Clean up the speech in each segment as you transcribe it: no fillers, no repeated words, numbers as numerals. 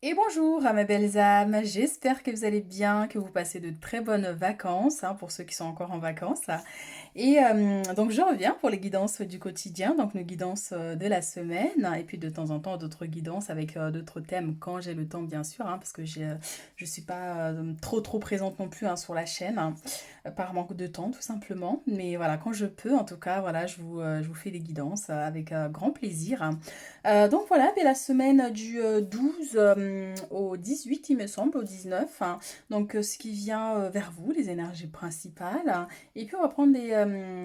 Et bonjour à mes belles âmes, j'espère que vous allez bien, que vous passez de très bonnes vacances, hein, pour ceux qui sont encore en vacances. Et donc je reviens pour les guidances du quotidien, donc nos guidances de la semaine, et puis de temps en temps d'autres guidances avec d'autres thèmes quand j'ai le temps bien sûr, hein, parce que je suis pas trop présente non plus, hein, sur la chaîne, hein, par manque de temps tout simplement. Mais voilà, quand je peux, en tout cas, voilà, je vous fais des guidances avec grand plaisir. Donc voilà, mais la semaine du 12 au 18, il me semble, au 19. Hein. Donc ce qui vient vers vous, les énergies principales. Hein. Et puis on va prendre des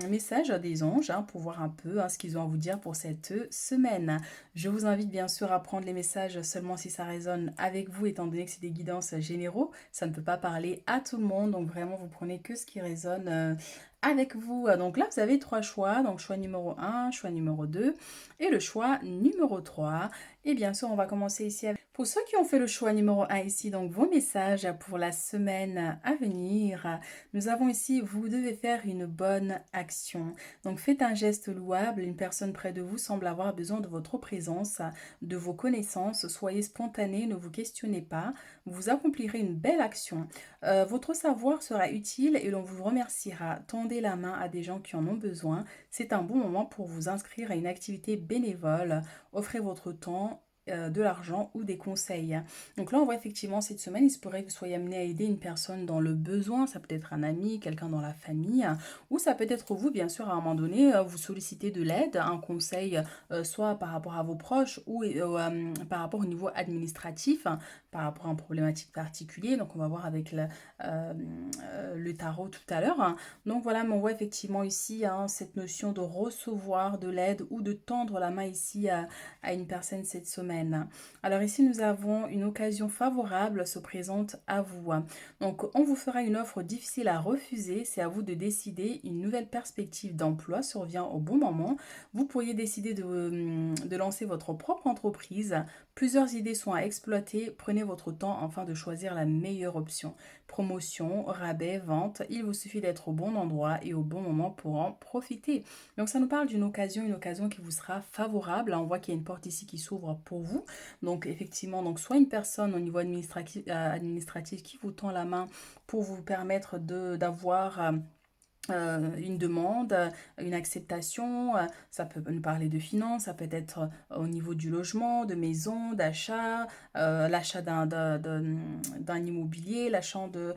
messages des anges, hein, pour voir un peu, hein, ce qu'ils ont à vous dire pour cette semaine. Je vous invite bien sûr à prendre les messages seulement si ça résonne avec vous, étant donné que c'est des guidances généraux. Ça ne peut pas parler à tout le monde, donc vraiment vous prenez que ce qui résonne avec vous. Donc là, vous avez trois choix. Donc choix numéro un, choix numéro 2 et le choix numéro 3. Et bien sûr, on va commencer ici avec... Pour ceux qui ont fait le choix numéro un ici, donc vos messages pour la semaine à venir, nous avons ici, vous devez faire une bonne action. Donc faites un geste louable, une personne près de vous semble avoir besoin de votre présence, de vos connaissances, soyez spontané, ne vous questionnez pas, vous accomplirez une belle action. Votre savoir sera utile et l'on vous remerciera. Tendez la main à des gens qui en ont besoin. C'est un bon moment pour vous inscrire à une activité bénévole. Offrez votre temps, de l'argent ou des conseils. Donc là, on voit effectivement cette semaine, il se pourrait que vous soyez amené à aider une personne dans le besoin. Ça peut être un ami, quelqu'un dans la famille, ou ça peut être vous, bien sûr, à un moment donné, vous sollicitez de l'aide, un conseil, soit par rapport à vos proches ou par rapport au niveau administratif, hein, par rapport à une problématique particulière. Donc on va voir avec le tarot tout à l'heure. Hein. Donc voilà, mais on voit effectivement ici, hein, cette notion de recevoir de l'aide ou de tendre la main ici à une personne cette semaine. Alors ici, nous avons une occasion favorable se présente à vous. Donc on vous fera une offre difficile à refuser, c'est à vous de décider. Une nouvelle perspective d'emploi survient au bon moment. Vous pourriez décider de lancer votre propre entreprise. Plusieurs idées sont à exploiter. Prenez votre temps afin de choisir la meilleure option. Promotion, rabais, vente, il vous suffit d'être au bon endroit et au bon moment pour en profiter. Donc ça nous parle d'une occasion, une occasion qui vous sera favorable. Là, on voit qu'il y a une porte ici qui s'ouvre pour vous. Donc effectivement, donc soit une personne au niveau administratif qui vous tend la main pour vous permettre d'avoir une demande, une acceptation, ça peut nous parler de finances, ça peut être au niveau du logement, de maison, d'achat, l'achat d'un immobilier, de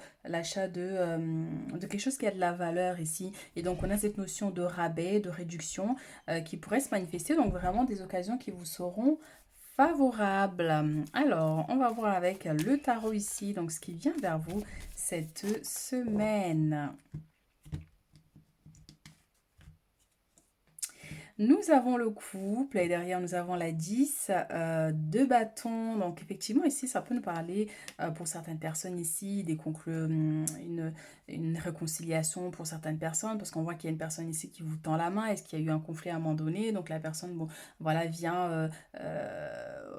quelque chose qui a de la valeur ici. Et donc on a cette notion de rabais, de réduction qui pourrait se manifester, donc vraiment des occasions qui vous seront favorables. Alors, on va voir avec le tarot ici, donc ce qui vient vers vous cette semaine. Nous avons le couple et derrière nous avons la 10 de bâton. Donc effectivement ici ça peut nous parler pour certaines personnes ici une réconciliation pour certaines personnes parce qu'on voit qu'il y a une personne ici qui vous tend la main. Est-ce qu'il y a eu un conflit à un moment donné? Donc la personne bon, voilà, vient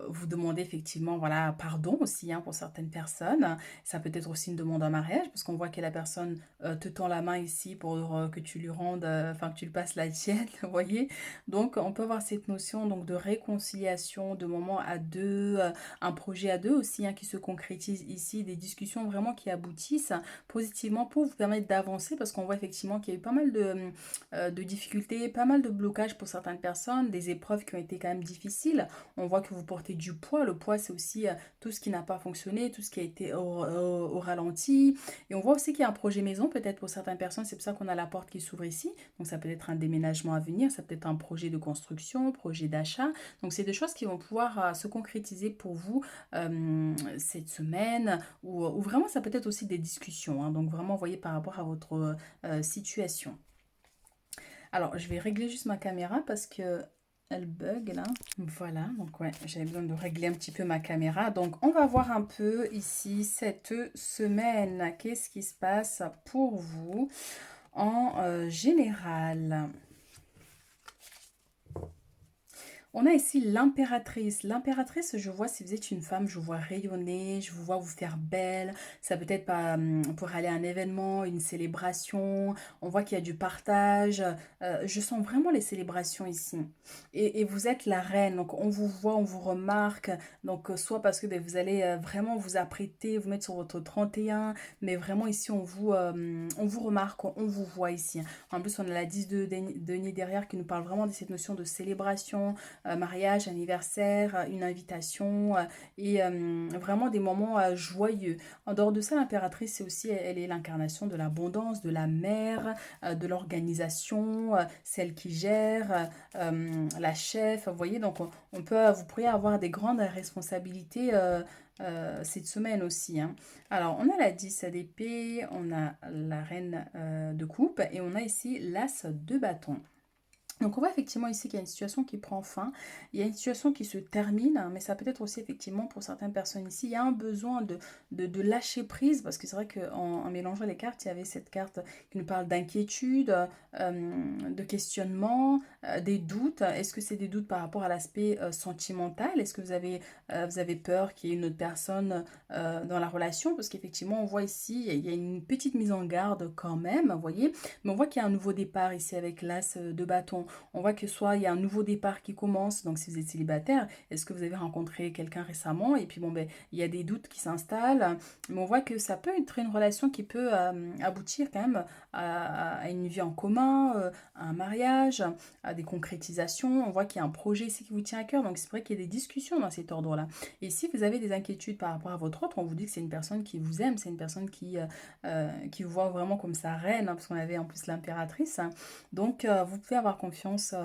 vous demander effectivement voilà, pardon aussi, hein, pour certaines personnes. Ça peut être aussi une demande en mariage parce qu'on voit que la personne te tend la main ici pour que tu lui rendes, enfin que tu lui passes la tienne, vous voyez. Donc, on peut avoir cette notion donc, de réconciliation, de moments à deux, un projet à deux aussi, hein, qui se concrétise ici, des discussions vraiment qui aboutissent positivement pour vous permettre d'avancer parce qu'on voit effectivement qu'il y a eu pas mal de difficultés, pas mal de blocages pour certaines personnes, des épreuves qui ont été quand même difficiles. On voit que vous portez du poids. Le poids, c'est aussi tout ce qui n'a pas fonctionné, tout ce qui a été au ralenti. Et on voit aussi qu'il y a un projet maison, peut-être pour certaines personnes, c'est pour ça qu'on a la porte qui s'ouvre ici. Donc ça peut être un déménagement à venir, ça peut être un projet de construction, projet d'achat. Donc c'est des choses qui vont pouvoir se concrétiser pour vous cette semaine ou vraiment ça peut être aussi des discussions. Hein. Donc vraiment voyez par rapport à votre situation. Alors je vais régler juste ma caméra parce que elle bug là. Voilà, donc ouais, j'avais besoin de régler un petit peu ma caméra. Donc on va voir un peu ici cette semaine. Qu'est-ce qui se passe pour vous en général? On a ici l'impératrice. L'impératrice, je vois, si vous êtes une femme, je vous vois rayonner, je vous vois vous faire belle. Ça peut être pas, pour aller à un événement, une célébration. On voit qu'il y a du partage. Je sens vraiment les célébrations ici. Et vous êtes la reine, donc on vous voit, on vous remarque. Donc soit parce que ben, vous allez vraiment vous apprêter, vous mettre sur votre 31, mais vraiment ici on vous remarque, on vous voit ici. En plus, on a la 10 de denier derrière qui nous parle vraiment de cette notion de célébration, mariage, anniversaire, une invitation et vraiment des moments joyeux. En dehors de ça, l'impératrice, c'est aussi, elle est l'incarnation de l'abondance, de la mère, de l'organisation, celle qui gère, la chef. Vous voyez, donc vous pourriez avoir des grandes responsabilités cette semaine aussi, hein. Alors, on a la 10 d'épée, on a la reine de coupe et on a ici l'as de bâton. Donc on voit effectivement ici qu'il y a une situation qui prend fin, il y a une situation qui se termine, hein, mais ça peut être aussi effectivement pour certaines personnes ici, il y a un besoin de lâcher prise, parce que c'est vrai qu'en mélangeant les cartes, il y avait cette carte qui nous parle d'inquiétude, de questionnement, des doutes. Est-ce que c'est des doutes par rapport à l'aspect sentimental? Est-ce que vous avez peur qu'il y ait une autre personne dans la relation? Parce qu'effectivement, on voit ici, il y a une petite mise en garde quand même, vous voyez, mais on voit qu'il y a un nouveau départ ici avec l'as de bâton. On voit que soit il y a un nouveau départ qui commence, donc si vous êtes célibataire, est-ce que vous avez rencontré quelqu'un récemment et puis bon ben il y a des doutes qui s'installent, mais on voit que ça peut être une relation qui peut aboutir quand même à une vie en commun, à un mariage, à des concrétisations. On voit qu'il y a un projet ici qui vous tient à cœur, donc c'est vrai qu'il y a des discussions dans cet ordre-là. Et si vous avez des inquiétudes par rapport à votre autre, on vous dit que c'est une personne qui vous aime, c'est une personne qui vous voit vraiment comme sa reine, hein, parce qu'on avait en plus l'impératrice, hein. Donc, vous pouvez avoir confiance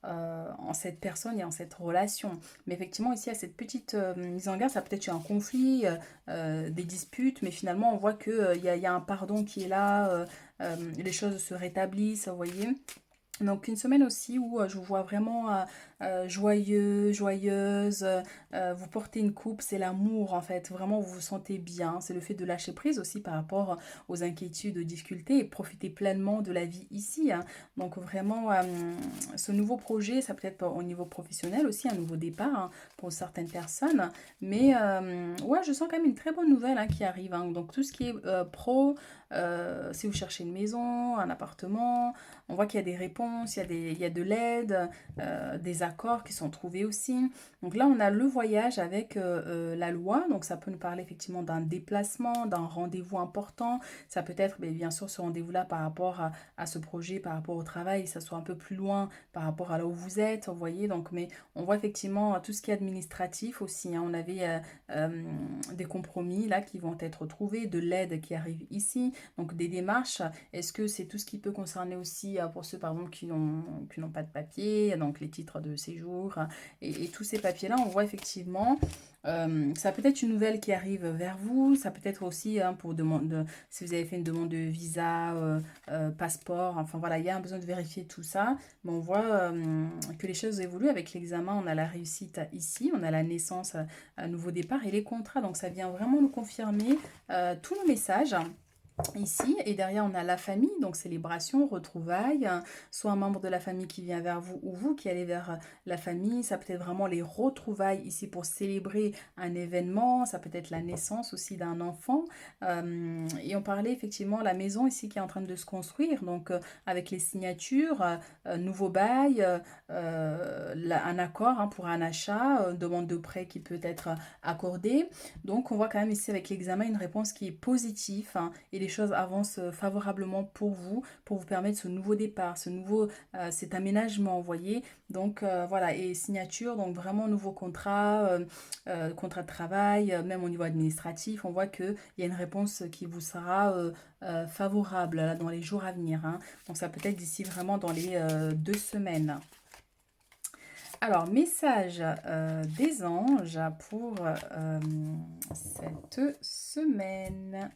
en cette personne et en cette relation. Mais effectivement, ici, à cette petite mise en garde, ça peut être un conflit, des disputes, mais finalement, on voit qu'il y a un pardon qui est là, les choses se rétablissent, vous voyez. Donc une semaine aussi où je vous vois vraiment joyeux, joyeuse, vous portez une coupe, c'est l'amour en fait, vraiment vous vous sentez bien, c'est le fait de lâcher prise aussi par rapport aux inquiétudes, aux difficultés et profiter pleinement de la vie ici, hein. Donc vraiment ce nouveau projet, ça peut être au niveau professionnel aussi, un nouveau départ hein, pour certaines personnes, mais ouais je sens quand même une très bonne nouvelle hein, qui arrive, hein. Donc tout ce qui est pro, si vous cherchez une maison, un appartement, on voit qu'il y a des réponses, il y a de l'aide, des accords qui sont trouvés aussi. Donc là, on a le voyage avec la loi. Donc ça peut nous parler effectivement d'un déplacement, d'un rendez-vous important. Ça peut être, bien sûr, ce rendez-vous-là par rapport à ce projet, par rapport au travail, ça soit un peu plus loin par rapport à là où vous êtes, vous voyez. Donc, mais on voit effectivement tout ce qui est administratif aussi, hein. On avait des compromis là qui vont être trouvés, de l'aide qui arrive ici, donc des démarches. Est-ce que c'est tout ce qui peut concerner aussi pour ceux par exemple qui n'ont pas de papier, donc les titres de séjour et tous ces papiers-là, on voit effectivement ça peut être une nouvelle qui arrive vers vous, ça peut être aussi hein, pour demande si vous avez fait une demande de visa, passeport, enfin voilà, il y a un besoin de vérifier tout ça, mais on voit que les choses évoluent avec l'examen, on a la réussite ici, on a la naissance, un nouveau départ et les contrats, donc ça vient vraiment nous confirmer tous nos messages ici. Et derrière, on a la famille, donc célébration, retrouvailles, soit un membre de la famille qui vient vers vous ou vous qui allez vers la famille. Ça peut être vraiment les retrouvailles ici pour célébrer un événement. Ça peut être la naissance aussi d'un enfant. Et on parlait effectivement la maison ici qui est en train de se construire, donc avec les signatures, nouveau bail, un accord hein, pour un achat, demande de prêt qui peut être accordée. Donc on voit quand même ici avec l'examen une réponse qui est positive hein, et les choses avancent favorablement pour vous permettre ce nouveau départ, cet aménagement, vous voyez. Donc voilà, et signature, donc vraiment nouveau contrat, contrat de travail, même au niveau administratif, on voit qu'il y a une réponse qui vous sera favorable là, dans les jours à venir, hein. Donc ça peut être d'ici vraiment dans les 2 semaines. Alors, message des anges pour cette semaine.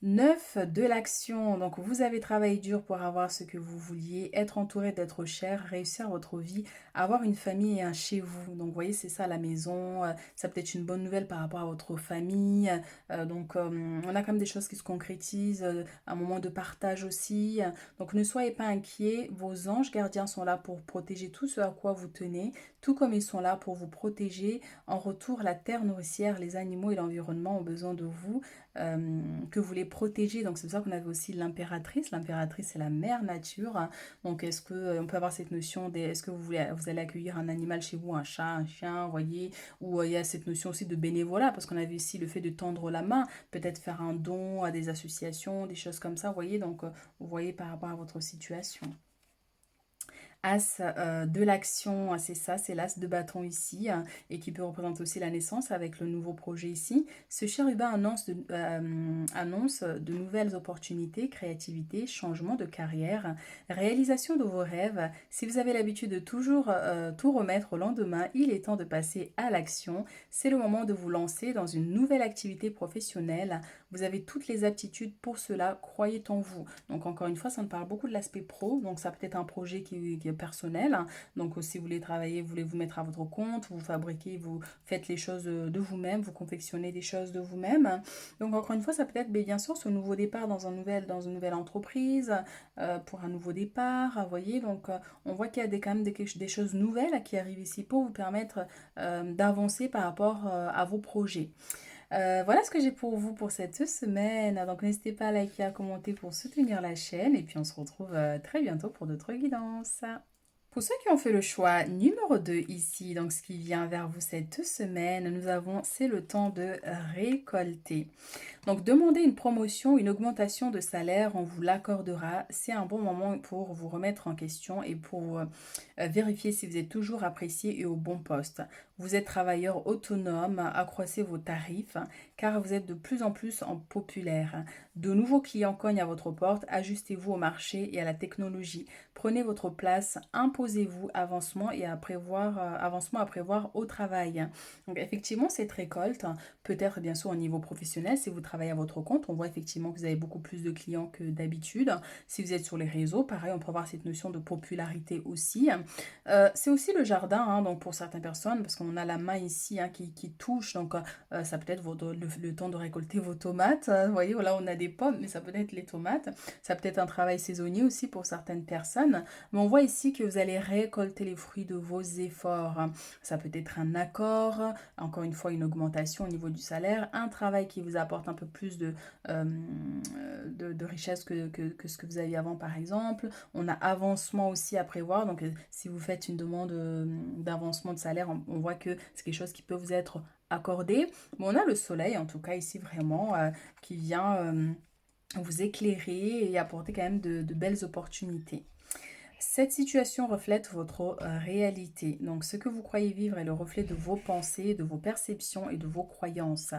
9 de l'action, donc vous avez travaillé dur pour avoir ce que vous vouliez, être entouré d'êtres chers, réussir votre vie, avoir une famille et un chez vous. Donc vous voyez, c'est ça la maison, ça peut être une bonne nouvelle par rapport à votre famille. On a quand même des choses qui se concrétisent, un moment de partage aussi. Donc ne soyez pas inquiets, vos anges gardiens sont là pour protéger tout ce à quoi vous tenez, tout comme ils sont là pour vous protéger. En retour, la terre nourricière, les animaux et l'environnement ont besoin de vous que vous les protégez. Donc c'est pour ça qu'on avait aussi l'impératrice. L'impératrice, c'est la mère nature, hein. Donc est-ce que on peut avoir cette notion de est-ce que vous allez accueillir un animal chez vous, un chat, un chien, vous voyez, ou il y a cette notion aussi de bénévolat parce qu'on avait ici le fait de tendre la main, peut-être faire un don à des associations, des choses comme ça, vous voyez. Vous voyez par rapport à votre situation. As de l'action, c'est ça, c'est l'as de bâton ici, et qui peut représenter aussi la naissance avec le nouveau projet ici. Ce chérubin annonce de nouvelles opportunités, créativité, changement de carrière, réalisation de vos rêves. Si vous avez l'habitude de toujours tout remettre au lendemain, il est temps de passer à l'action. C'est le moment de vous lancer dans une nouvelle activité professionnelle. Vous avez toutes les aptitudes pour cela, croyez en vous. Donc encore une fois, ça me parle beaucoup de l'aspect pro, donc ça peut être un projet qui est personnel. Donc si vous voulez travailler, vous voulez vous mettre à votre compte, vous fabriquez, vous faites les choses de vous-même, vous confectionnez des choses de vous-même. Donc encore une fois, ça peut être bien sûr ce nouveau départ dans une nouvelle entreprise, pour un nouveau départ, vous voyez. On voit qu'il y a quand même des choses nouvelles qui arrivent ici pour vous permettre d'avancer par rapport à vos projets. Voilà ce que j'ai pour vous pour cette semaine. Donc n'hésitez pas à liker, à commenter pour soutenir la chaîne. Et puis on se retrouve très bientôt pour d'autres guidances. Pour ceux qui ont fait le choix numéro 2 ici, donc ce qui vient vers vous cette semaine, nous avons c'est le temps de récolter. Donc, demandez une promotion, une augmentation de salaire, on vous l'accordera. C'est un bon moment pour vous remettre en question et pour vérifier si vous êtes toujours apprécié et au bon poste. Vous êtes travailleur autonome, accroissez vos tarifs car vous êtes de plus en plus en populaire. De nouveaux clients cognent à votre porte, ajustez-vous au marché et à la technologie. Prenez votre place, imposez-vous avancement à prévoir au travail. Donc effectivement, cette récolte peut-être bien sûr au niveau professionnel, si vous travaillez à votre compte, on voit effectivement que vous avez beaucoup plus de clients que d'habitude. Si vous êtes sur les réseaux, pareil, on peut avoir cette notion de popularité aussi. C'est aussi le jardin, hein, donc pour certaines personnes, parce qu'on a la main ici hein, qui touche, ça peut être le temps de récolter vos tomates. Vous voyez, là on a des pommes, mais ça peut être les tomates. Ça peut être un travail saisonnier aussi pour certaines personnes. Mais on voit ici que vous allez récolter les fruits de vos efforts. Ça peut être un accord, encore une fois une augmentation au niveau du salaire, un travail qui vous apporte un peu plus de richesse que ce que vous aviez avant par exemple. On a avancement aussi à prévoir, donc si vous faites une demande d'avancement de salaire, on voit que c'est quelque chose qui peut vous être accordé. Mais on a le soleil en tout cas ici vraiment qui vient vous éclairer et apporter quand même de belles opportunités. Cette situation reflète votre réalité. Donc ce que vous croyez vivre est le reflet de vos pensées, de vos perceptions et de vos croyances.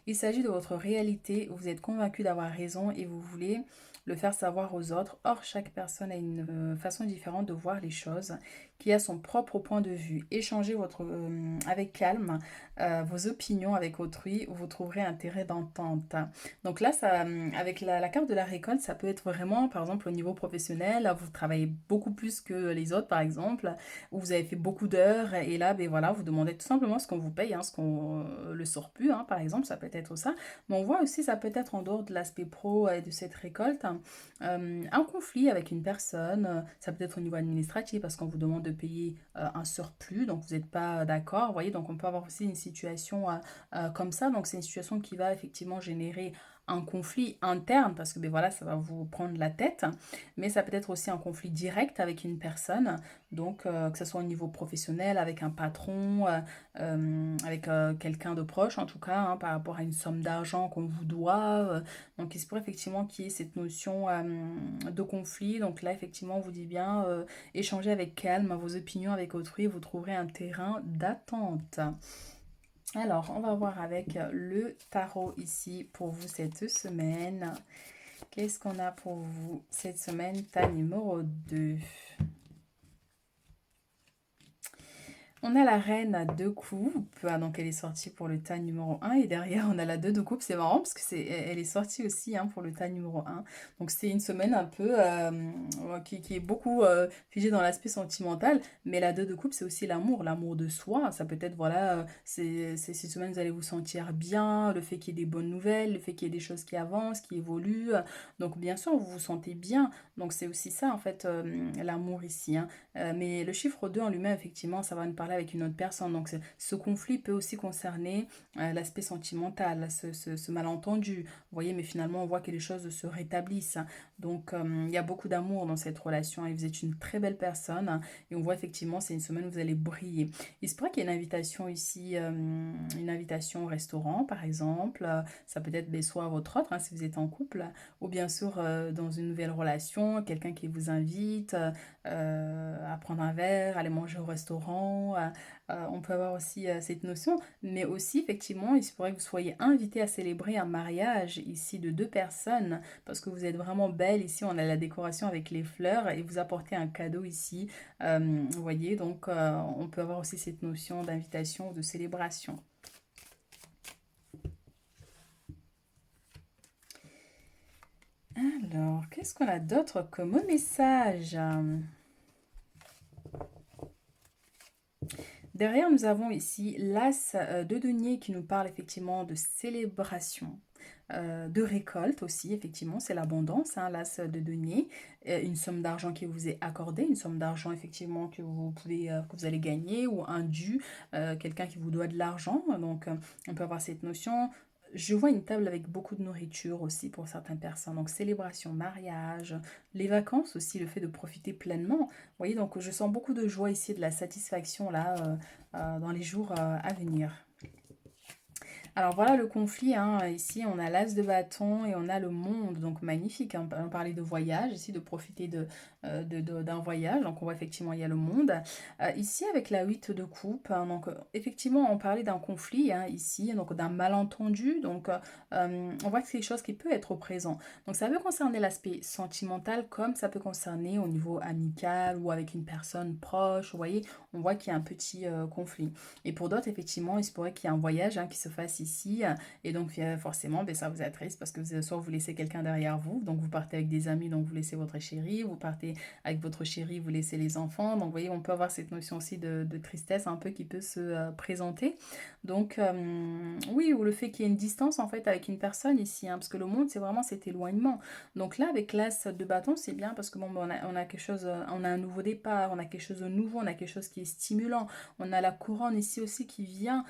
Il s'agit de votre réalité, vous êtes convaincu d'avoir raison et vous voulez le faire savoir aux autres. Or, chaque personne a une façon différente de voir les choses, qui a son propre point de vue. Échangez avec calme vos opinions avec autrui, vous trouverez intérêt d'entente. Donc là, avec la carte de la récolte, ça peut être vraiment, par exemple, au niveau professionnel, vous travaillez beaucoup plus que les autres, par exemple, ou vous avez fait beaucoup d'heures, et là, ben voilà, vous demandez tout simplement ce qu'on vous paye, hein, le surplus, hein, par exemple, ça peut être ça. Mais on voit aussi, ça peut être en dehors de l'aspect pro et de cette récolte, un conflit avec une personne, ça peut être au niveau administratif, parce qu'on vous demande de payer un surplus, donc vous n'êtes pas d'accord, vous voyez, donc on peut avoir aussi une situation comme ça, donc c'est une situation qui va effectivement générer un conflit interne parce que ben voilà, ça va vous prendre la tête, mais ça peut être aussi un conflit direct avec une personne, donc que ce soit au niveau professionnel, avec un patron, avec quelqu'un de proche en tout cas, hein, par rapport à une somme d'argent qu'on vous doit. Donc il se pourrait effectivement qu'il y ait cette notion de conflit. Donc là effectivement on vous dit bien échanger avec calme vos opinions avec autrui, vous trouverez un terrain d'attente. Alors, on va voir avec le tarot ici pour vous cette semaine. Qu'est-ce qu'on a pour vous cette semaine, tas numéro 2? On a la reine à 2 coupes, donc elle est sortie pour le tas numéro 1 et derrière on a la 2 de coupe. C'est marrant parce que elle est sortie aussi hein, pour le tas numéro 1. Donc c'est une semaine un peu ouais, qui est beaucoup figée dans l'aspect sentimental, mais la 2 de coupe c'est aussi l'amour de soi. Ça peut être, voilà, ces semaines vous allez vous sentir bien, le fait qu'il y ait des bonnes nouvelles, le fait qu'il y ait des choses qui avancent, qui évoluent. Donc bien sûr vous vous sentez bien. Donc c'est aussi ça en fait l'amour ici, hein. Mais le chiffre 2 en lui-même, effectivement, ça va nous parler avec une autre personne. Donc, ce conflit peut aussi concerner l'aspect sentimental, ce malentendu. Vous voyez, mais finalement, on voit que les choses se rétablissent. Donc, il y a beaucoup d'amour dans cette relation et vous êtes une très belle personne. Et on voit effectivement, c'est une semaine où vous allez briller. Il se pourrait qu'il y ait une invitation ici, une invitation au restaurant, par exemple. Ça peut être soit à votre autre, hein, si vous êtes en couple, ou bien sûr dans une nouvelle relation, quelqu'un qui vous invite à prendre un verre, aller manger au restaurant. On peut avoir aussi cette notion, mais aussi effectivement, il se pourrait que vous soyez invité à célébrer un mariage ici de deux personnes, parce que vous êtes vraiment belle. Ici, on a la décoration avec les fleurs et vous apportez un cadeau ici. Vous voyez, donc on peut avoir aussi cette notion d'invitation ou de célébration. Alors, qu'est-ce qu'on a d'autre comme message? Derrière, nous avons ici l'As de denier qui nous parle effectivement de célébration, de récolte aussi, effectivement, c'est l'abondance, hein, l'As de denier, une somme d'argent qui vous est accordée, une somme d'argent effectivement que vous pouvez, que vous allez gagner, ou un dû, quelqu'un qui vous doit de l'argent. Donc, on peut avoir cette notion. Je vois une table avec beaucoup de nourriture aussi pour certaines personnes. Donc, célébration, mariage, les vacances aussi, le fait de profiter pleinement. Vous voyez, donc je sens beaucoup de joie ici, de la satisfaction là, dans les jours à venir. Alors voilà le conflit, hein. Ici on a l'as de bâton et on a le monde, donc magnifique, hein. On parlait de voyage, ici de profiter d'un voyage, donc on voit effectivement il y a le monde. Ici avec la 8 de coupe, hein, donc effectivement on parlait d'un conflit hein, ici, donc d'un malentendu, donc on voit que c'est quelque chose qui peut être présent. Donc ça peut concerner l'aspect sentimental comme ça peut concerner au niveau amical ou avec une personne proche, vous voyez, on voit qu'il y a un petit conflit. Et pour d'autres, effectivement, il se pourrait qu'il y ait un voyage hein, qui se fasse ici. Et donc, forcément, ben, ça vous attriste parce que soit vous laissez quelqu'un derrière vous. Donc, vous partez avec des amis, donc vous laissez votre chéri. Vous partez avec votre chéri, vous laissez les enfants. Donc, vous voyez, on peut avoir cette notion aussi de tristesse un peu qui peut se présenter. Donc, oui, ou le fait qu'il y ait une distance en fait avec une personne ici. Hein, parce que le monde, c'est vraiment cet éloignement. Donc là, avec l'as de bâton, c'est bien parce que bon, ben, on a quelque chose, on a un nouveau départ, on a quelque chose de nouveau, on a quelque chose qui est stimulant. On a la couronne ici aussi qui vient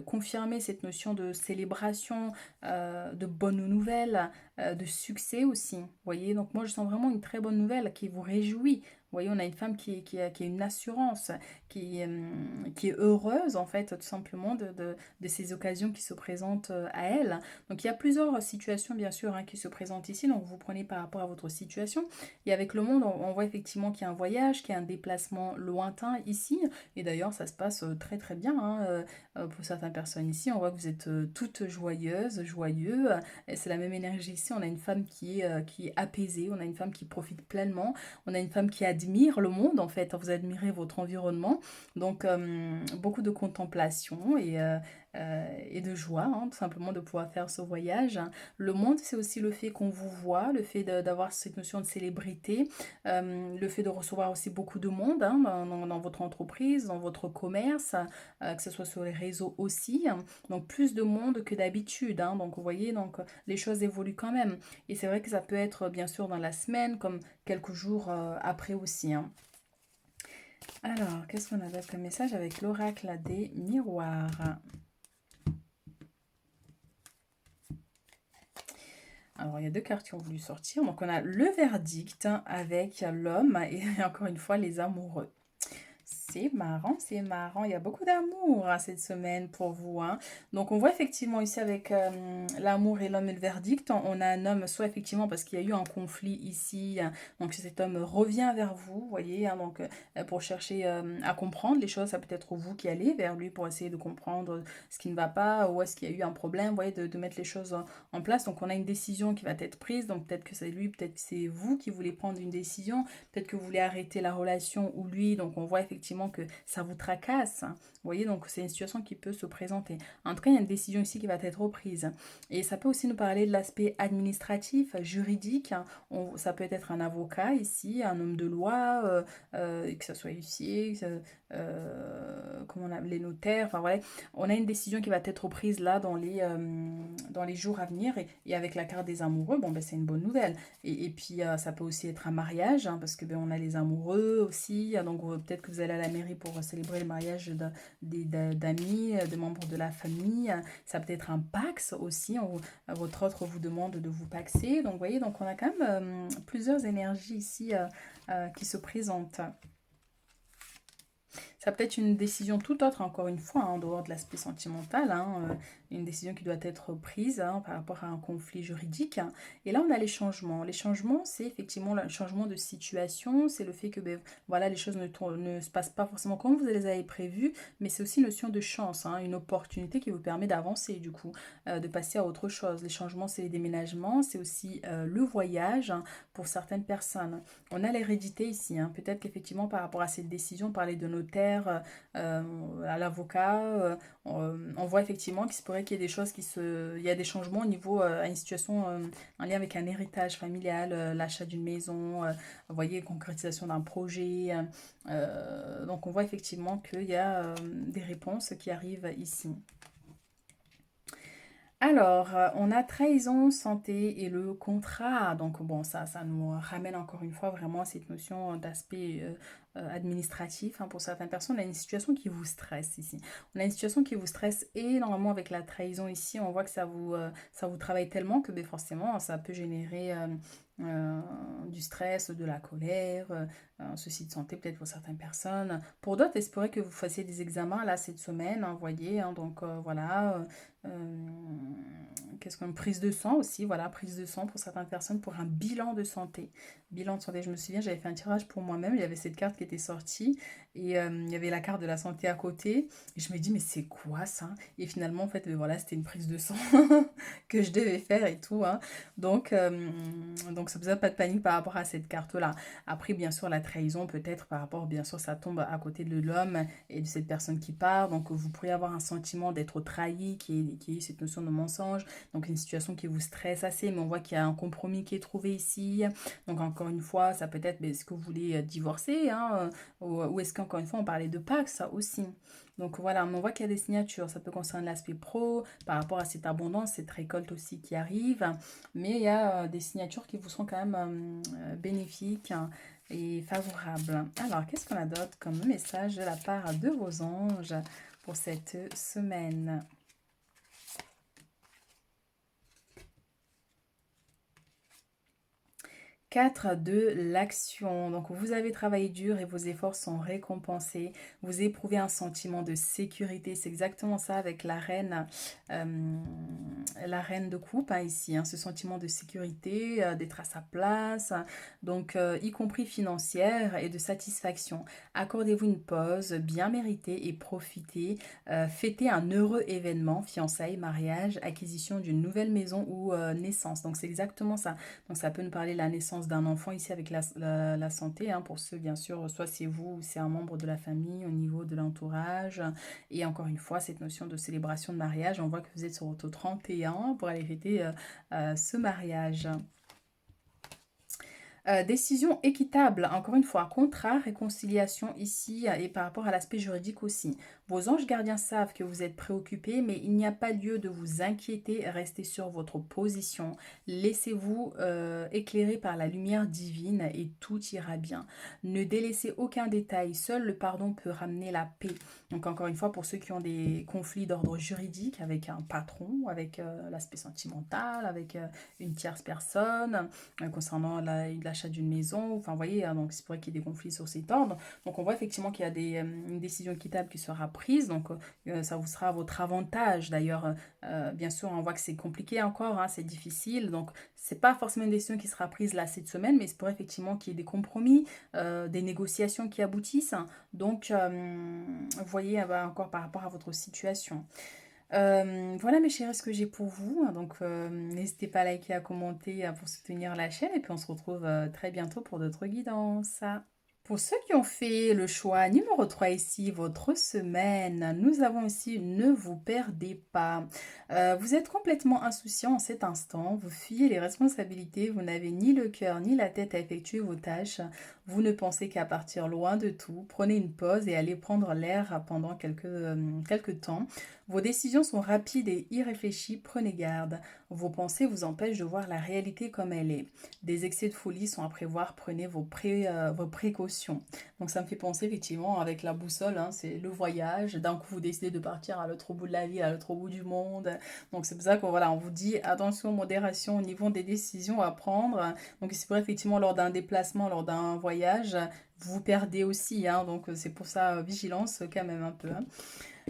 confirmer cette notion de célébration, de bonnes nouvelles, de succès aussi. Vous voyez, donc moi je sens vraiment une très bonne nouvelle qui vous réjouit. Vous voyez, on a une femme qui a une assurance, qui est heureuse en fait tout simplement de ces occasions qui se présentent à elle. Donc il y a plusieurs situations bien sûr hein, qui se présentent ici, donc vous prenez par rapport à votre situation. Et avec le monde, on voit effectivement qu'il y a un voyage, qu'il y a un déplacement lointain ici. Et d'ailleurs, ça se passe très très bien hein, pour certaines personnes ici. On voit que vous êtes toutes joyeuses, joyeux. Et c'est la même énergie ici. On a une femme qui est apaisée, on a une femme qui profite pleinement, on a une femme qui admire le monde en fait. Vous admirez votre environnement. Donc, beaucoup de contemplation et de joie, hein, tout simplement de pouvoir faire ce voyage. Le monde, c'est aussi le fait qu'on vous voit, le fait d'avoir cette notion de célébrité, le fait de recevoir aussi beaucoup de monde hein, dans votre entreprise, dans votre commerce, que ce soit sur les réseaux aussi. Donc plus de monde que d'habitude. Hein, donc vous voyez, donc les choses évoluent quand même. Et c'est vrai que ça peut être bien sûr dans la semaine, comme quelques jours après aussi. Hein. Alors, qu'est-ce qu'on a d'autre comme message avec l'oracle des miroirs? Alors, il y a deux cartes qui ont voulu sortir. Donc, on a le verdict avec l'homme et encore une fois les amoureux. C'est marrant, c'est marrant. Il y a beaucoup d'amour hein, cette semaine pour vous. Hein. Donc, on voit effectivement ici avec l'amour et l'homme et le verdict, on a un homme, soit effectivement parce qu'il y a eu un conflit ici, hein, donc cet homme revient vers vous, vous voyez, hein, donc pour chercher à comprendre les choses, ça peut être vous qui allez vers lui pour essayer de comprendre ce qui ne va pas, ou est-ce qu'il y a eu un problème, vous voyez, de mettre les choses en place. Donc, on a une décision qui va être prise, donc peut-être que c'est lui, peut-être que c'est vous qui voulez prendre une décision, peut-être que vous voulez arrêter la relation ou lui, donc on voit effectivement forcément que ça vous tracasse. Vous voyez, donc c'est une situation qui peut se présenter. En tout cas, il y a une décision ici qui va être prise. Et ça peut aussi nous parler de l'aspect administratif, juridique. Ça peut être un avocat ici, un homme de loi, que ce soit huissier, comment les notaires, enfin voilà. On a une décision qui va être prise là dans les jours à venir. Et avec la carte des amoureux, bon, ben, c'est une bonne nouvelle. Et puis, ça peut aussi être un mariage, hein, parce que ben, on a les amoureux aussi. Donc, peut-être que vous allez à la mairie pour célébrer le mariage d'amis, de membres de la famille. Ça peut être un pax aussi. Votre autre vous demande de vous paxer. Donc, vous voyez, donc on a quand même plusieurs énergies ici qui se présentent. Ça peut être une décision tout autre, encore une fois, hein, en dehors de l'aspect sentimental, hein, une décision qui doit être prise hein, par rapport à un conflit juridique. Et là, on a les changements. Les changements, c'est effectivement le changement de situation, c'est le fait que ben, voilà, les choses ne se passent pas forcément comme vous les avez prévues, mais c'est aussi une notion de chance, hein, une opportunité qui vous permet d'avancer, du coup, de passer à autre chose. Les changements, c'est les déménagements, c'est aussi le voyage hein, pour certaines personnes. On a l'hérédité ici, hein. Peut-être qu'effectivement par rapport à cette décision, parler de notaire, à l'avocat, on voit effectivement qu'il se pourrait qu'il y ait des choses il y a des changements au niveau, à une situation en lien avec un héritage familial, l'achat d'une maison, vous voyez, concrétisation d'un projet. Donc on voit effectivement qu'il y a des réponses qui arrivent ici. Alors, on a trahison, santé et le contrat. Donc, bon, ça nous ramène encore une fois vraiment à cette notion d'aspect administratif. Hein. Pour certaines personnes, on a une situation qui vous stresse ici. On a une situation qui vous stresse énormément avec la trahison ici. On voit que ça vous travaille tellement que ben, forcément, ça peut générer du stress, de la colère, un souci de santé peut-être pour certaines personnes. Pour d'autres, il se pourrait que vous fassiez des examens là cette semaine, hein, vous voyez. Hein, donc, voilà. Qu'est-ce qu'on prise de sang aussi, voilà, prise de sang pour certaines personnes pour un bilan de santé. Bilan de santé, je me souviens, j'avais fait un tirage pour moi-même, il y avait cette carte qui était sortie et il y avait la carte de la santé à côté et je me dis mais c'est quoi ça? Et finalement en fait voilà, c'était une prise de sang que je devais faire et tout hein. Donc ça faisait pas de panique par rapport à cette carte-là. Après bien sûr la trahison peut-être par rapport bien sûr ça tombe à côté de l'homme et de cette personne qui part, donc vous pourriez avoir un sentiment d'être trahi qui est cette notion de mensonge, donc une situation qui vous stresse assez, mais on voit qu'il y a un compromis qui est trouvé ici. Donc encore une fois, ça peut être, est-ce que vous voulez divorcer hein, ou est-ce qu'encore une fois, on parlait de Pâques, ça aussi. Donc voilà, on voit qu'il y a des signatures, ça peut concerner l'aspect pro, par rapport à cette abondance, cette récolte aussi qui arrive, mais il y a des signatures qui vous seront quand même bénéfiques hein, et favorables. Alors, qu'est-ce qu'on a d'autre comme message de la part de vos anges pour cette semaine? 4 de l'action. Donc vous avez travaillé dur et vos efforts sont récompensés. Vous éprouvez un sentiment de sécurité. C'est exactement ça avec la reine de coupe hein, ici. Hein, ce sentiment de sécurité, d'être à sa place. Donc y compris financière et de satisfaction. Accordez-vous une pause bien méritée et profitez. Fêtez un heureux événement, fiançailles, mariage, acquisition d'une nouvelle maison ou naissance. Donc c'est exactement ça. Donc ça peut nous parler de la naissance d'un enfant ici avec la santé, hein, pour ceux bien sûr, soit c'est vous ou c'est un membre de la famille au niveau de l'entourage. Et encore une fois, cette notion de célébration de mariage, on voit que vous êtes sur votre 31 pour aller fêter ce mariage. Décision équitable, encore une fois, contrat, réconciliation ici et par rapport à l'aspect juridique aussi. Vos anges gardiens savent que vous êtes préoccupés, mais il n'y a pas lieu de vous inquiéter, restez sur votre position. Laissez-vous éclairer par la lumière divine et tout ira bien. Ne délaissez aucun détail, seul le pardon peut ramener la paix. Donc encore une fois, pour ceux qui ont des conflits d'ordre juridique avec un patron, avec l'aspect sentimental, avec une tierce personne, concernant l'achat d'une maison. Enfin, vous voyez, hein, donc c'est pourrait qu'il y ait des conflits sur cet ordre. Donc, on voit effectivement qu'il y a une décision équitable qui sera prise. Donc, ça vous sera à votre avantage. D'ailleurs, bien sûr, on voit que c'est compliqué encore, hein, c'est difficile. Donc, c'est pas forcément une décision qui sera prise là cette semaine, mais c'est pourrait effectivement qu'il y ait des compromis, des négociations qui aboutissent. Donc, vous voyez, encore par rapport à votre situation. Voilà mes chéris ce que j'ai pour vous. Donc n'hésitez pas à liker, à commenter pour soutenir la chaîne et puis on se retrouve très bientôt pour d'autres guidances. Pour ceux qui ont fait le choix numéro 3 ici, votre semaine, nous avons ici ne vous perdez pas. Vous êtes complètement insouciant en cet instant, vous fuyez les responsabilités, vous n'avez ni le cœur ni la tête à effectuer vos tâches, vous ne pensez qu'à partir loin de tout. Prenez une pause et allez prendre l'air pendant quelques temps. Vos décisions sont rapides et irréfléchies, prenez garde. Vos pensées vous empêchent de voir la réalité comme elle est. Des excès de folie sont à prévoir, prenez vos précautions. Donc ça me fait penser effectivement avec la boussole, hein, c'est le voyage. D'un coup vous décidez de partir à l'autre bout de la ville, à l'autre bout du monde. Donc c'est pour ça qu'on voilà, on vous dit attention, modération au niveau des décisions à prendre. Donc c'est pour effectivement lors d'un déplacement, lors d'un voyage, vous vous perdez aussi. Hein, donc c'est pour ça vigilance quand même un peu. Hein.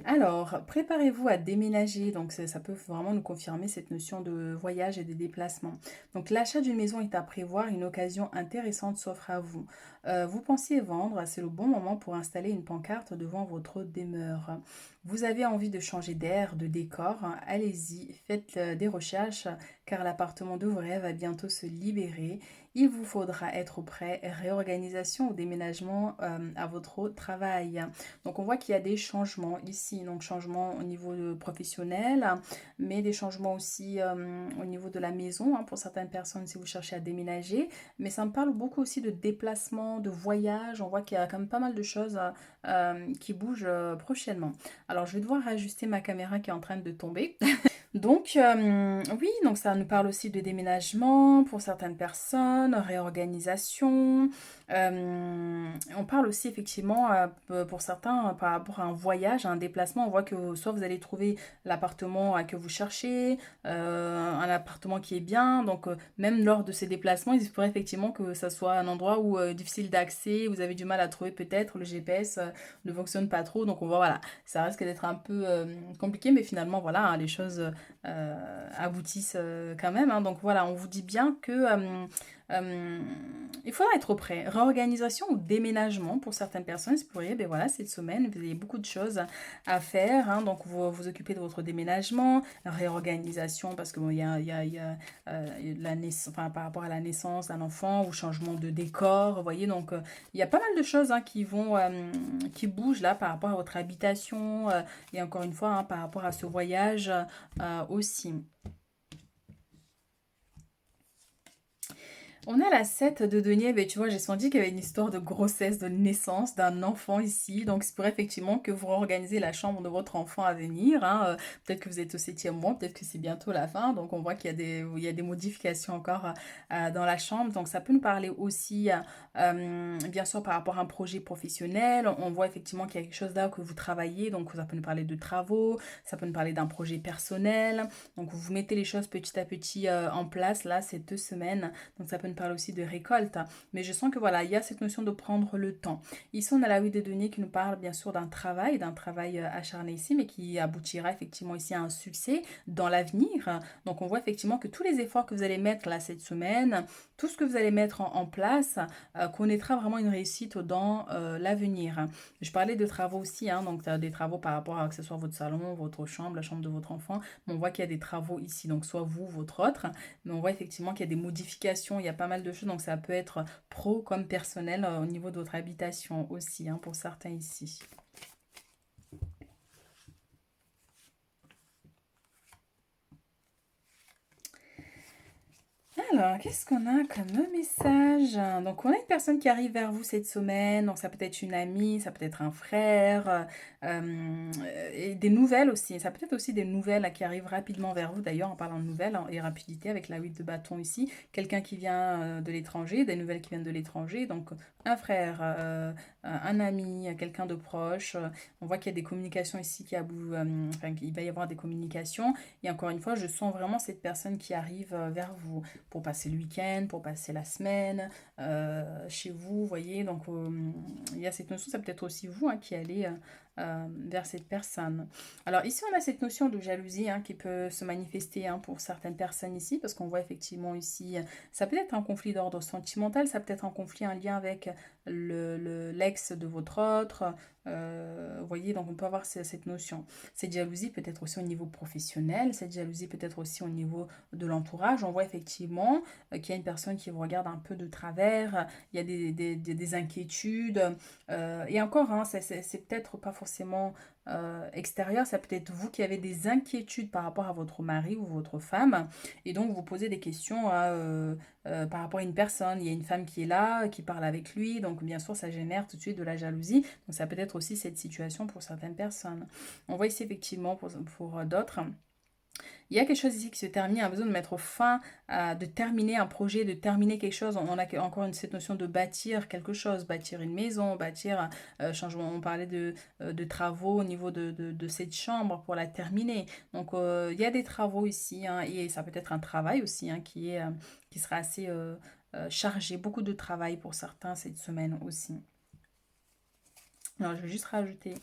Alors, préparez-vous à déménager, donc ça peut vraiment nous confirmer cette notion de voyage et de déplacement. Donc l'achat d'une maison est à prévoir, une occasion intéressante s'offre à vous. Vous pensiez vendre, c'est le bon moment pour installer une pancarte devant votre demeure. Vous avez envie de changer d'air, de décor, hein, allez-y, faites des recherches car l'appartement de vos rêves va bientôt se libérer. Il vous faudra être prêt, réorganisation ou déménagement à votre travail. Donc on voit qu'il y a des changements ici, donc changements au niveau professionnel, mais des changements aussi au niveau de la maison, hein, pour certaines personnes si vous cherchez à déménager. Mais ça me parle beaucoup aussi de déplacement, de voyage. On voit qu'il y a quand même pas mal de choses qui bougent prochainement. Alors je vais devoir ajuster ma caméra qui est en train de tomber. Donc, oui, donc ça nous parle aussi de déménagement pour certaines personnes, réorganisation. On parle aussi effectivement pour certains par rapport à un voyage, à un déplacement. On voit que soit vous allez trouver l'appartement que vous cherchez, un appartement qui est bien. Donc, même lors de ces déplacements, il se pourrait effectivement que ça soit un endroit où difficile d'accès, vous avez du mal à trouver peut-être, le GPS ne fonctionne pas trop. Donc, on voit, voilà, ça risque d'être un peu compliqué, mais finalement, voilà, hein, les choses aboutissent quand même. Hein. Donc voilà, on vous dit bien que euh, il faudra être prêt. Réorganisation ou déménagement pour certaines personnes, c'est pour ben voilà, cette semaine, vous avez beaucoup de choses à faire. Hein. Donc vous vous occupez de votre déménagement, réorganisation parce que bon, il y a la naissance, enfin, par rapport à la naissance d'un enfant ou changement de décor, vous voyez. Donc il y a pas mal de choses hein, qui bougent là par rapport à votre habitation et encore une fois hein, par rapport à ce voyage aussi. On a la 7 de denier, mais tu vois, j'ai senti qu'il y avait une histoire de grossesse, de naissance d'un enfant ici. Donc, c'est pour effectivement que vous réorganisez la chambre de votre enfant à venir. Hein. Peut-être que vous êtes au 7e mois, peut-être que c'est bientôt la fin. Donc, on voit il y a des modifications encore dans la chambre. Donc, ça peut nous parler aussi, bien sûr, par rapport à un projet professionnel. On voit effectivement qu'il y a quelque chose là que vous travaillez. Donc, ça peut nous parler de travaux, ça peut nous parler d'un projet personnel. Donc, vous mettez les choses petit à petit en place, là, ces 2 semaines. Donc, ça peut nous parle aussi de récolte, mais je sens que voilà, il y a cette notion de prendre le temps. Ici, on a la 8 de denier qui nous parle bien sûr d'un travail acharné ici, mais qui aboutira effectivement ici à un succès dans l'avenir. Donc, on voit effectivement que tous les efforts que vous allez mettre là cette semaine, tout ce que vous allez mettre en place, connaîtra vraiment une réussite dans l'avenir. Je parlais de travaux aussi, hein, donc des travaux par rapport à que ce soit votre salon, votre chambre, la chambre de votre enfant, mais on voit qu'il y a des travaux ici, donc soit vous, votre autre, mais on voit effectivement qu'il y a des modifications, il y a pas mal de choses, donc ça peut être pro comme personnel au niveau de votre habitation aussi, hein, pour certains ici. Alors, qu'est-ce qu'on a comme message? Donc, on a une personne qui arrive vers vous cette semaine. Donc, ça peut être une amie, ça peut être un frère, et des nouvelles aussi. Ça peut être aussi des nouvelles qui arrivent rapidement vers vous. D'ailleurs, en parlant de nouvelles hein, et rapidité avec la 8 de bâton ici, quelqu'un qui vient de l'étranger, des nouvelles qui viennent de l'étranger. Donc, un frère, un ami, quelqu'un de proche. On voit qu'il y a des communications ici enfin, qu'il va y avoir des communications. Et encore une fois, je sens vraiment cette personne qui arrive vers vous pour passer le week-end, pour passer la semaine chez vous, vous voyez. Donc, il y a cette notion, ça peut être aussi vous hein, qui allez vers cette personne. Alors, ici, on a cette notion de jalousie hein, qui peut se manifester hein, pour certaines personnes ici, parce qu'on voit effectivement ici, ça peut être un conflit d'ordre sentimental, ça peut être un conflit, un lien avec l'ex de votre autre. Vous voyez, donc on peut avoir cette notion. Cette jalousie peut être aussi au niveau professionnel, cette jalousie peut être aussi au niveau de l'entourage. On voit effectivement qu'il y a une personne qui vous regarde un peu de travers, il y a des inquiétudes. Et encore, hein, c'est peut-être pas forcément extérieur, ça peut être vous qui avez des inquiétudes par rapport à votre mari ou votre femme, et donc vous posez des questions par rapport à une personne. Il y a une femme qui est là, qui parle avec lui, donc bien sûr ça génère tout de suite de la jalousie. Donc ça peut être aussi cette situation pour certaines personnes. On voit ici effectivement pour d'autres. Il y a quelque chose ici qui se termine, on a besoin de mettre fin, de terminer un projet, de terminer quelque chose. On a encore cette notion de bâtir quelque chose, bâtir une maison, bâtir changement. On parlait de travaux au niveau de cette chambre pour la terminer. Donc il y a des travaux ici, hein, et ça peut être un travail aussi, hein, qui sera assez chargé, beaucoup de travail pour certains cette semaine aussi. Alors je vais juste rajouter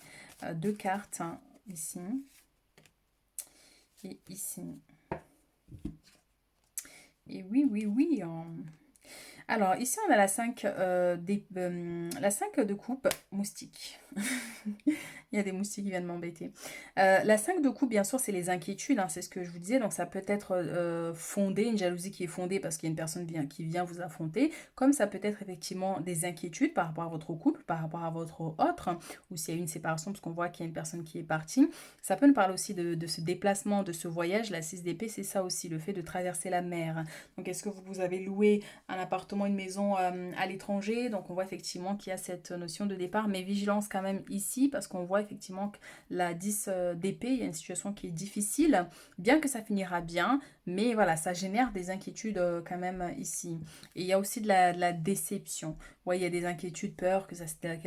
deux cartes, hein, ici et ici. Et oui, oui, oui. Alors, ici, on a la 5, la 5 de coupe moustique. Il y a des moustiques qui viennent m'embêter. La 5 de coupe, bien sûr, c'est les inquiétudes, hein, c'est ce que je vous disais. Donc, ça peut être fondé, une jalousie qui est fondée parce qu'il y a une personne qui vient vous affronter. Comme ça peut être effectivement des inquiétudes par rapport à votre couple, par rapport à votre autre, hein, ou s'il y a une séparation, parce qu'on voit qu'il y a une personne qui est partie. Ça peut nous parler aussi de ce déplacement, de ce voyage. La 6 d'épée, c'est ça aussi, le fait de traverser la mer. Donc, est-ce que vous avez loué un appartement, une maison à l'étranger? Donc, on voit effectivement qu'il y a cette notion de départ, mais vigilance quand même ici, parce qu'on voit effectivement que la 10 d'épée, il y a une situation qui est difficile, bien que ça finira bien, mais voilà, ça génère des inquiétudes quand même ici. Et il y a aussi de la déception. Ouais, il y a des inquiétudes, peur que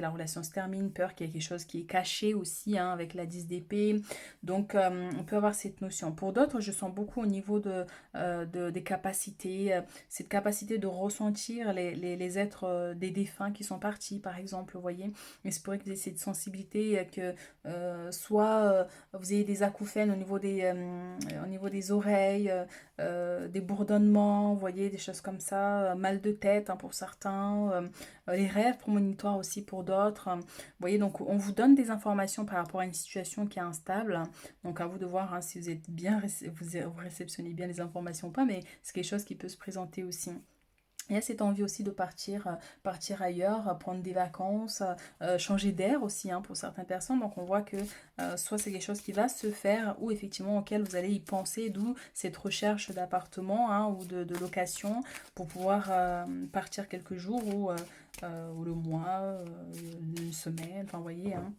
la relation se termine, peur qu'il y ait quelque chose qui est caché aussi, hein, avec la 10 d'épée. Donc, on peut avoir cette notion. Pour d'autres, je sens beaucoup au niveau des capacités, cette capacité de ressentir les êtres des défunts qui sont partis, par exemple, vous voyez. Mais c'est pour que vous ayez cette sensibilité, que soit vous ayez des acouphènes au niveau des oreilles, des bourdonnements, vous voyez, des choses comme ça, mal de tête, hein, pour certains, les rêves prémonitoires aussi pour d'autres. Vous voyez, donc on vous donne des informations par rapport à une situation qui est instable. Donc à vous de voir, hein, si vous êtes bien, vous réceptionnez bien les informations ou pas, mais c'est quelque chose qui peut se présenter aussi. Il y a cette envie aussi de partir ailleurs, prendre des vacances, changer d'air aussi, hein, pour certaines personnes. Donc on voit que soit c'est quelque chose qui va se faire ou effectivement auquel vous allez y penser, d'où cette recherche d'appartement, hein, ou de location pour pouvoir partir quelques jours ou le mois, une semaine, enfin vous voyez, hein.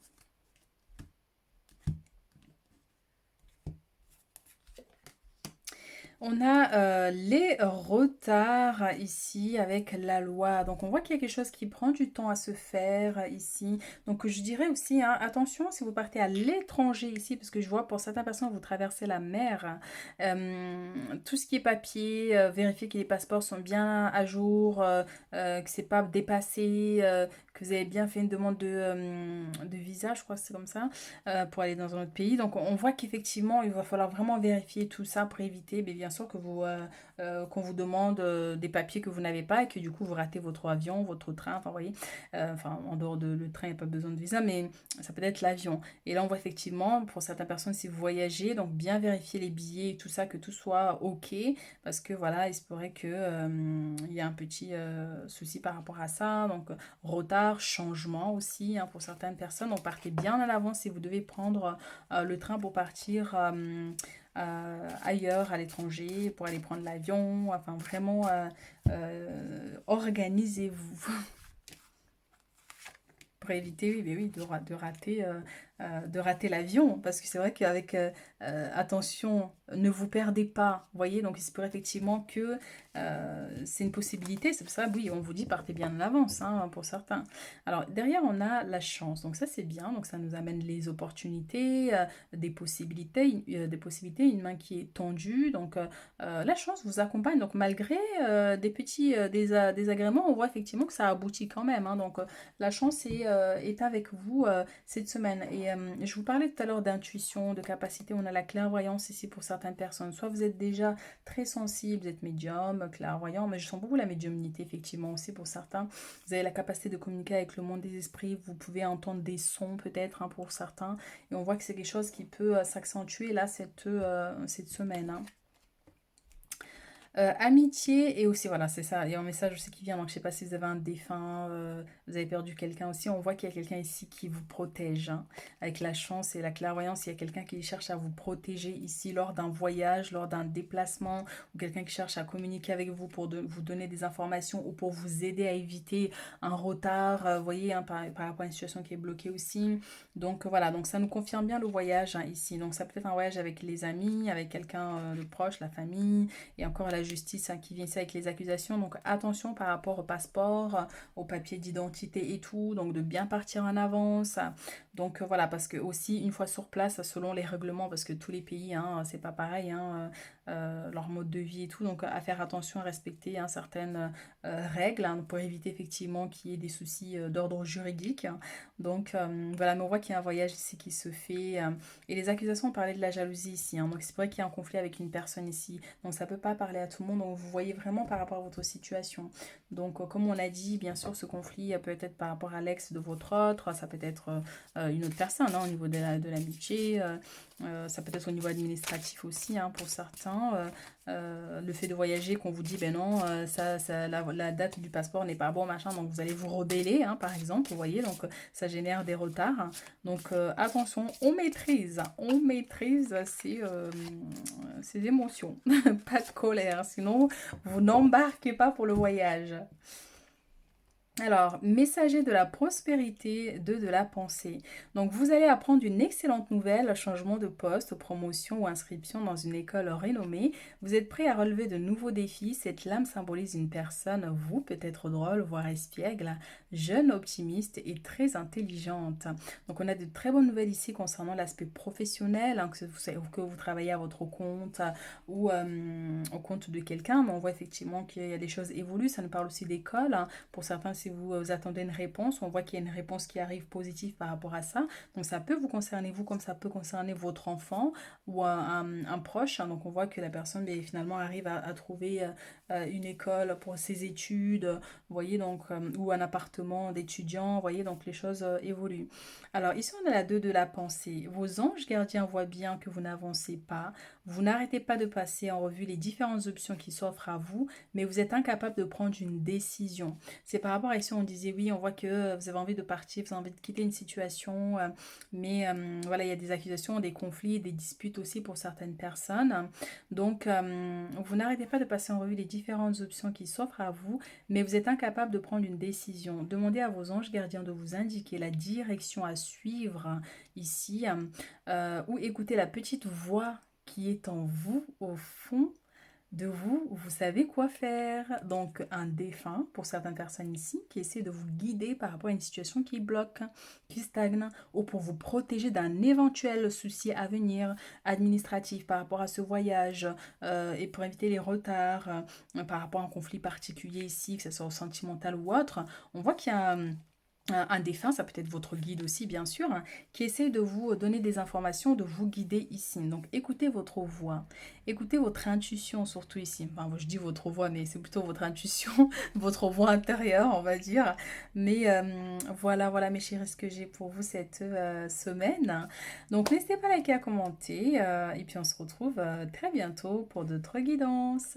On a les retards ici avec la loi. Donc on voit qu'il y a quelque chose qui prend du temps à se faire ici. Donc je dirais aussi, hein, attention si vous partez à l'étranger ici, parce que je vois pour certaines personnes vous traversez la mer. Tout ce qui est papier, vérifier que les passeports sont bien à jour, que c'est pas dépassé, que vous avez bien fait une demande de visa, je crois que c'est comme ça, pour aller dans un autre pays. Donc on voit qu'effectivement il va falloir vraiment vérifier tout ça pour éviter, mais bien sûr que qu'on vous demande des papiers que vous n'avez pas et que du coup vous ratez votre avion, votre train, enfin vous voyez, enfin en dehors de le train il n'y a pas besoin de visa, mais ça peut être l'avion. Et là on voit effectivement pour certaines personnes si vous voyagez, donc bien vérifier les billets et tout ça, que tout soit ok, parce que voilà il se pourrait que il y a un petit souci par rapport à ça, donc retard, changement aussi, hein, pour certaines personnes. Donc partez bien à l'avance si vous devez prendre le train pour partir ailleurs, à l'étranger, pour aller prendre l'avion. Enfin, vraiment, organisez-vous. Pour éviter, oui, mais oui, de rater l'avion. Parce que c'est vrai qu'avec attention, ne vous perdez pas. Vous voyez, donc il se peut effectivement que c'est une possibilité. C'est pour ça, oui, on vous dit partez bien en avance, hein, pour certains. Alors, derrière, on a la chance. Donc ça, c'est bien. Donc ça nous amène les opportunités, des possibilités, une main qui est tendue. Donc la chance vous accompagne. Donc malgré des petits désagréments, on voit effectivement que ça aboutit quand même, hein. Donc la chance est avec vous cette semaine. Et Et je vous parlais tout à l'heure d'intuition, de capacité. On a la clairvoyance ici pour certaines personnes. Soit vous êtes déjà très sensible, vous êtes médium, clairvoyant, mais je sens beaucoup la médiumnité effectivement aussi pour certains. Vous avez la capacité de communiquer avec le monde des esprits. Vous pouvez entendre des sons peut-être hein, pour certains. Et on voit que c'est quelque chose qui peut s'accentuer là cette semaine. Hein. Amitié et aussi, voilà, c'est ça. Il y a un message aussi qui vient. Donc, je sais pas si vous avez un défunt, vous avez perdu quelqu'un aussi. On voit qu'il y a quelqu'un ici qui vous protège. Hein. Avec la chance et la clairvoyance, il y a quelqu'un qui cherche à vous protéger ici lors d'un voyage, lors d'un déplacement, ou quelqu'un qui cherche à communiquer avec vous pour vous donner des informations ou pour vous aider à éviter un retard, vous voyez, hein, par rapport à une situation qui est bloquée aussi. Donc, voilà, donc ça nous confirme bien le voyage hein, ici. Donc, ça peut être un voyage avec les amis, avec quelqu'un de proche, la famille et encore la justice hein, qui vient ici avec les accusations. Donc attention par rapport au passeport, au papier d'identité et tout. Donc de bien partir en avance. Donc voilà, parce que aussi une fois sur place, selon les règlements, parce que tous les pays, hein, c'est pas pareil, hein, leur mode de vie et tout. Donc à faire attention à respecter hein, certaines règles hein, pour éviter effectivement qu'il y ait des soucis d'ordre juridique. Donc voilà, mais on voit qu'il y a un voyage ici qui se fait. Et les accusations, on parlait de la jalousie ici. Hein, donc c'est vrai qu'il y a un conflit avec une personne ici. Donc ça peut pas parler à tout le monde. Donc vous voyez vraiment par rapport à votre situation. Donc comme on a dit, bien sûr, ce conflit peut être par rapport à l'ex de votre autre. Ça peut être une autre personne hein, au niveau de l'amitié. Ça peut être au niveau administratif aussi hein, pour certains. Le fait de voyager, qu'on vous dit, ben non, la date du passeport n'est pas bon, machin, donc vous allez vous rebeller, hein, par exemple, vous voyez, donc ça génère des retards. Donc attention, on maîtrise ses émotions, pas de colère, sinon vous n'embarquez pas pour le voyage. Alors, messager de la prospérité, de la pensée. Donc, vous allez apprendre une excellente nouvelle, changement de poste, promotion ou inscription dans une école renommée. Vous êtes prêt à relever de nouveaux défis. Cette lame symbolise une personne, vous, peut-être drôle, voire espiègle, jeune, optimiste et très intelligente. Donc, on a de très bonnes nouvelles ici concernant l'aspect professionnel, hein, que vous travaillez à votre compte ou au compte de quelqu'un. Mais on voit effectivement qu'il y a des choses évoluent. Ça nous parle aussi d'école. Hein. Pour certains, si vous attendez une réponse, on voit qu'il y a une réponse qui arrive positive par rapport à ça. Donc ça peut vous concerner vous comme ça peut concerner votre enfant ou un proche. Hein. Donc on voit que la personne finalement arrive à trouver une école pour ses études, vous voyez, donc, ou un appartement d'étudiant, vous voyez, donc les choses évoluent. Alors ici on a la 2 de la pensée. Vos anges gardiens voient bien que vous n'avancez pas, vous n'arrêtez pas de passer en revue les différentes options qui s'offrent à vous, mais vous êtes incapable de prendre une décision. C'est par rapport à ici, on disait oui, on voit que vous avez envie de partir, vous avez envie de quitter une situation, mais voilà, il y a des accusations, des conflits, des disputes aussi pour certaines personnes. Donc, vous n'arrêtez pas de passer en revue les différentes options qui s'offrent à vous, mais vous êtes incapable de prendre une décision. Demandez à vos anges gardiens de vous indiquer la direction à suivre ici, ou écoutez la petite voix qui est en vous, au fond de vous, vous savez quoi faire. Donc un défunt pour certaines personnes ici qui essaie de vous guider par rapport à une situation qui bloque, qui stagne, ou pour vous protéger d'un éventuel souci à venir administratif par rapport à ce voyage et pour éviter les retards par rapport à un conflit particulier ici, que ce soit sentimental ou autre. On voit qu'il y a un défunt, ça peut être votre guide aussi bien sûr, hein, qui essaie de vous donner des informations, de vous guider ici. Donc écoutez votre voix, écoutez votre intuition surtout ici. Enfin, je dis votre voix, mais c'est plutôt votre intuition, votre voix intérieure, on va dire. Mais voilà mes chéris, ce que j'ai pour vous cette semaine. Donc n'hésitez pas à liker, à commenter, et puis on se retrouve très bientôt pour d'autres guidances.